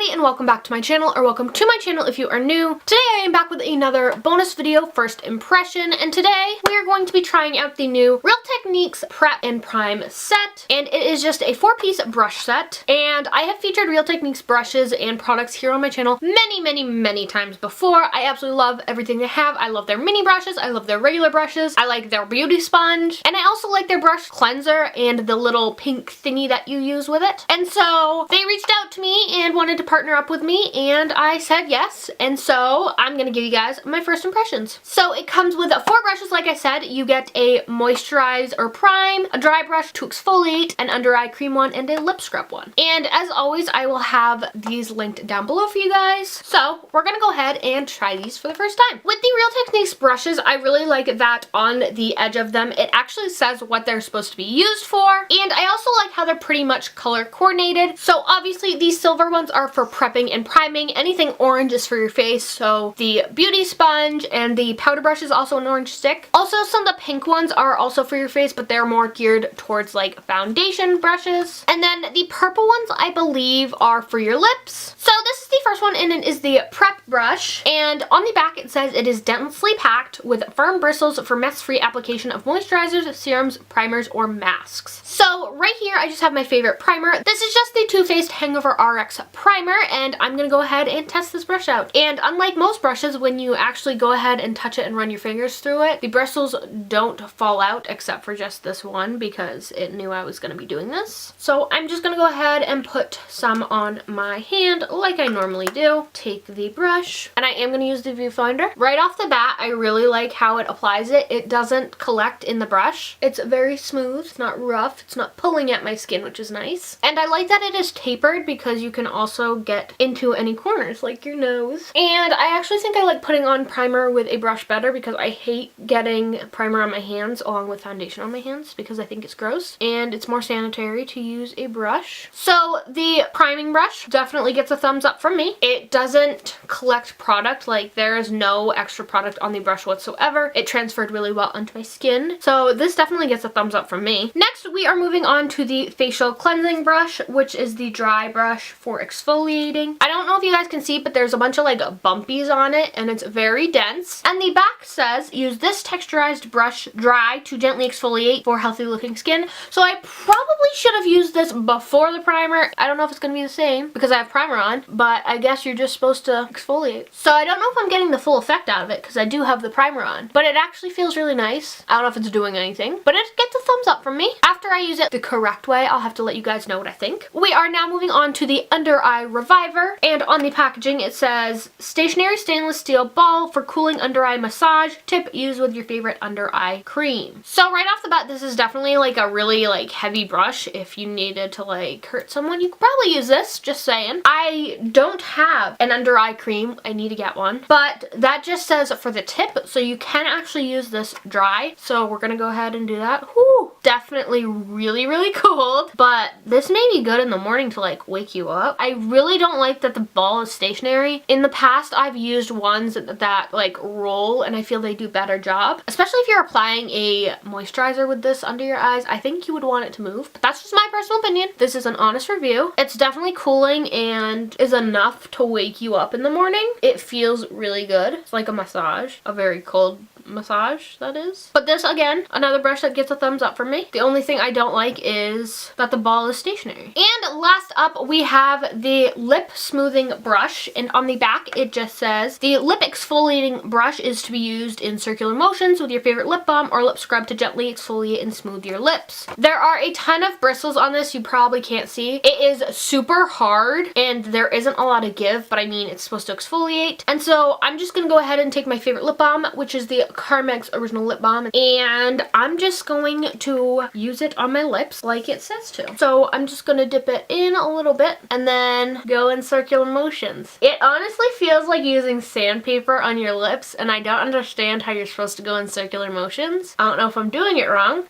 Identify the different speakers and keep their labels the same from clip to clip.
Speaker 1: everybody and welcome back to my channel, or welcome to my channel if you are new. Today I am back with another bonus video, first impression, and today we are going to be trying out the new Real Techniques Prep and Prime set, and it is just a 4-piece brush set, and I have featured Real Techniques brushes and products here on my channel many times before. I absolutely love everything they have. I love their mini brushes, I love their regular brushes, I like their beauty sponge, and I also like their brush cleanser and the little pink thingy that you use with it. And so they reached out to me and wanted to partner up with me, and I said yes, and so I'm gonna give you guys my first impressions. So it comes with 4 brushes. Like I said, you get a moisturize or prime, a dry brush to exfoliate, an under eye cream one, and a lip scrub one. And as always, I will have these linked down below for you guys. So we're gonna go ahead and try these for the first time. With the Real Techniques brushes, I really like that on the edge of them it actually says what they're supposed to be used for, and I also like how they're pretty much color coordinated. So obviously these silver ones are for prepping and priming. Anything orange is for your face, so the beauty sponge and the powder brush is also an orange stick. Also, some of the pink ones are also for your face, but they're more geared towards like foundation brushes. And then the purple ones, I believe, are for your lips. So this is the first one, and it is the prep brush, and on the back it says it is densely packed with firm bristles for mess-free application of moisturizers, serums, primers, or masks. So right here I just have my favorite primer. This is just the Too Faced Hangover RX primer, and I'm gonna go ahead and test this brush out. And unlike most brushes, when you actually go ahead and touch it and run your fingers through it, the bristles don't fall out except for just this one because it knew I was gonna be doing this. So I'm just gonna go ahead and put some on my hand like I normally do. Take the brush, and I am gonna use the viewfinder. Right off the bat, I really like how it applies it. It doesn't collect in the brush. It's very smooth, it's not rough, it's not pulling at my skin, which is nice. And I like that it is tapered because you can also get into any corners like your nose. And I actually think I like putting on primer with a brush better because I hate getting primer on my hands along with foundation on my hands because I think it's gross, and it's more sanitary to use a brush. So the priming brush definitely gets a thumbs up from me. It doesn't collect product, like there is no extra product on the brush whatsoever. It transferred really well onto my skin, so this definitely gets a thumbs up from me. Next we are moving on to the facial cleansing brush, which is the dry brush for exfoliating. I don't know if you guys can see, but there's a bunch of like bumpies on it, and it's very dense. And the back says use this texturized brush dry to gently exfoliate for healthy looking skin. So I probably should have used this before the primer. I don't know if it's gonna be the same because I have primer on, but I guess you're just supposed to exfoliate. So I don't know if I'm getting the full effect out of it because I do have the primer on, but it actually feels really nice. I don't know if it's doing anything, but it gets a thumbs up from me. After I use it the correct way, I'll have to let you guys know what I think. We are now moving on to the under eye reviver, and on the packaging it says stationary stainless steel ball for cooling under eye massage. Tip, use with your favorite under eye cream. So right off the bat, this is definitely like a really like heavy brush. If you needed to like hurt someone, you could probably use this, just saying. I don't have an under eye cream. I need to get one, but that just says for the tip, so you can actually use this dry. So we're gonna go ahead and do that. Whew, definitely really cold, but this may be good in the morning to like wake you up. I really don't like that the ball is stationary. In the past I've used ones that like roll, and I feel they do a better job, especially if you're applying a moisturizer with this under your eyes. I think you would want it to move, but that's just my personal opinion. This is an honest review. It's definitely cooling and is enough to wake you up in the morning. It feels really good. It's like a massage, a very cold massage, that is. But this, again, another brush that gets a thumbs up from me. The only thing I don't like is that the ball is stationary. And last up, we have the lip smoothing brush, and on the back it just says the lip exfoliating brush is to be used in circular motions with your favorite lip balm or lip scrub to gently exfoliate and smooth your lips. There are a ton of bristles on this. You probably can't see. It is super hard and there isn't a lot of give, but I mean it's supposed to exfoliate. And so I'm just gonna go ahead and take my favorite lip balm, which is the Carmex Original Lip Balm, and I'm just going to use it on my lips like it says to. So I'm just gonna dip it in a little bit and then go in circular motions. It honestly feels like using sandpaper on your lips, and I don't understand how you're supposed to go in circular motions. I don't know if I'm doing it wrong.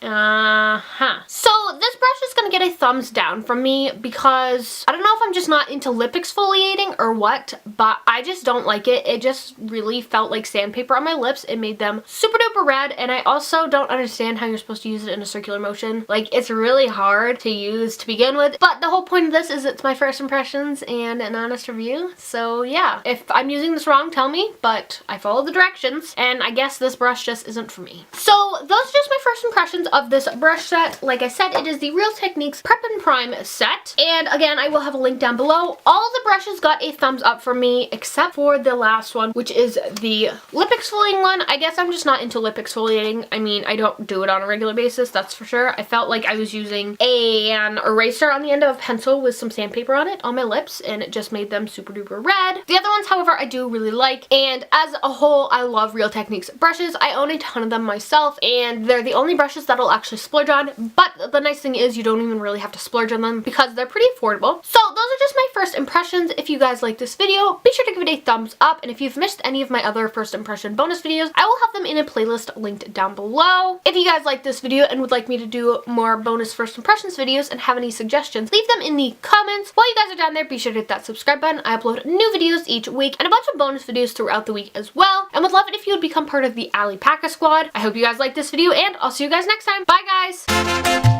Speaker 1: So this brush is gonna get a thumbs down from me because I don't know if I'm just not into lip exfoliating or what, but I just don't like it. It just really felt like sandpaper on my lips. It made them super duper red, and I also don't understand how you're supposed to use it in a circular circular motion. Like, it's really hard to use to begin with, but the whole point of this is it's my first impressions and an honest review. So yeah, if I'm using this wrong, tell me, but I followed the directions, and I guess this brush just isn't for me. So those are just my first impressions of this brush set. Like I said, it is the Real Techniques Prep and Prime set, and again, I will have a link down below. All the brushes got a thumbs up from me, except for the last one, which is the lip exfoliating one. I guess I'm just not into lip exfoliating. I mean, I don't do it on a regular basis, that's for sure. I felt like I was using an eraser on the end of a pencil with some sandpaper on it on my lips, and it just made them super duper red. The other ones, however, I do really like, and as a whole, I love Real Techniques brushes. I own a ton of them myself, and they're the only brushes that I'll actually splurge on, but the nice thing is you don't even really have to splurge on them because they're pretty affordable. So those are just my first impressions. If you guys like this video, be sure to give it a thumbs up, and if you've missed any of my other first impression bonus videos, I will have them in a playlist linked down below. If you guys like this video and would like me to do more bonus first impressions videos and have any suggestions, leave them in the comments. While you guys are down there, be sure to hit that subscribe button. I upload new videos each week and a bunch of bonus videos throughout the week as well, and would love it if you would become part of the Allie Packer squad. I hope you guys like this video, and I'll see you guys next time. Bye guys!